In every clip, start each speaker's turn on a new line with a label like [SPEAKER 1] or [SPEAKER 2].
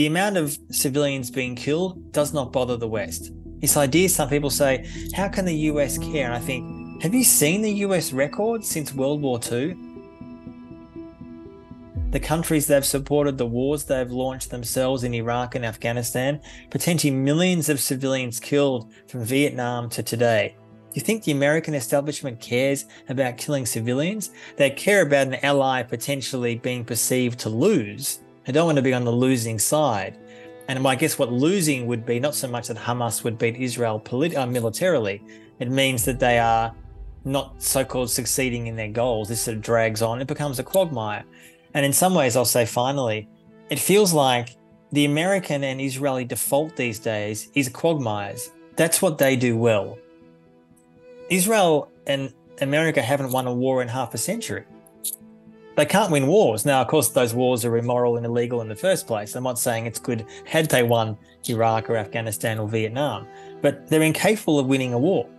[SPEAKER 1] the amount of civilians being killed does not bother the West. This idea, some people say, how can the US care? And I think, have you seen the US record since World War II? The countries they've supported, the wars they've launched themselves in Iraq and Afghanistan, potentially millions of civilians killed from Vietnam to today. Do you think the American establishment cares about killing civilians? They care about an ally potentially being perceived to lose. They don't want to be on the losing side. And I guess what losing would be, not so much that Hamas would beat Israel militarily, it means that they are not so-called succeeding in their goals. This sort of drags on. It becomes a quagmire. And in some ways, I'll say finally, it feels like the American and Israeli default these days is quagmires. That's what they do well. Israel and America haven't won a war in half a century. They can't win wars. Now, of course, those wars are immoral and illegal in the first place. I'm not saying it's good had they won Iraq or Afghanistan or Vietnam, but they're incapable of winning a war.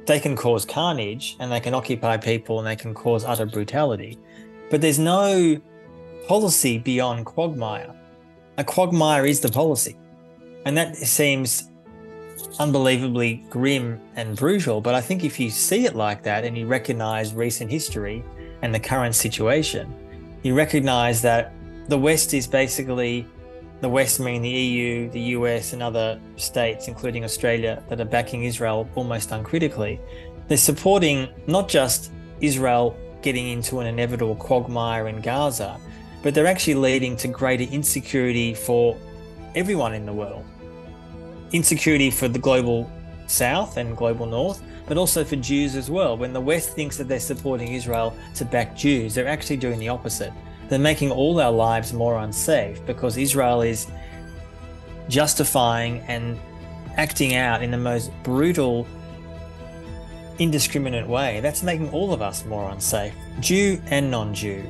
[SPEAKER 1] They can cause carnage and they can occupy people and they can cause utter brutality. But there's no policy beyond quagmire. A quagmire is the policy. And that seems unbelievably grim and brutal. But I think if you see it like that and you recognize recent history and the current situation, you recognize that the West is basically, the West meaning the EU, the US and other states, including Australia, that are backing Israel almost uncritically. They're supporting not just Israel getting into an inevitable quagmire in Gaza, but they're actually leading to greater insecurity for everyone in the world. Insecurity for the global South and global North, but also for Jews as well. When the West thinks that they're supporting Israel to back Jews, they're actually doing the opposite. They're making all our lives more unsafe because Israel is justifying and acting out in the most brutal, indiscriminate way. That's making all of us more unsafe, Jew and non-Jew.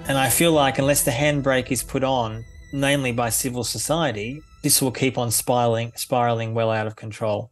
[SPEAKER 1] And I feel like unless the handbrake is put on, namely by civil society, this will keep on spiraling well out of control.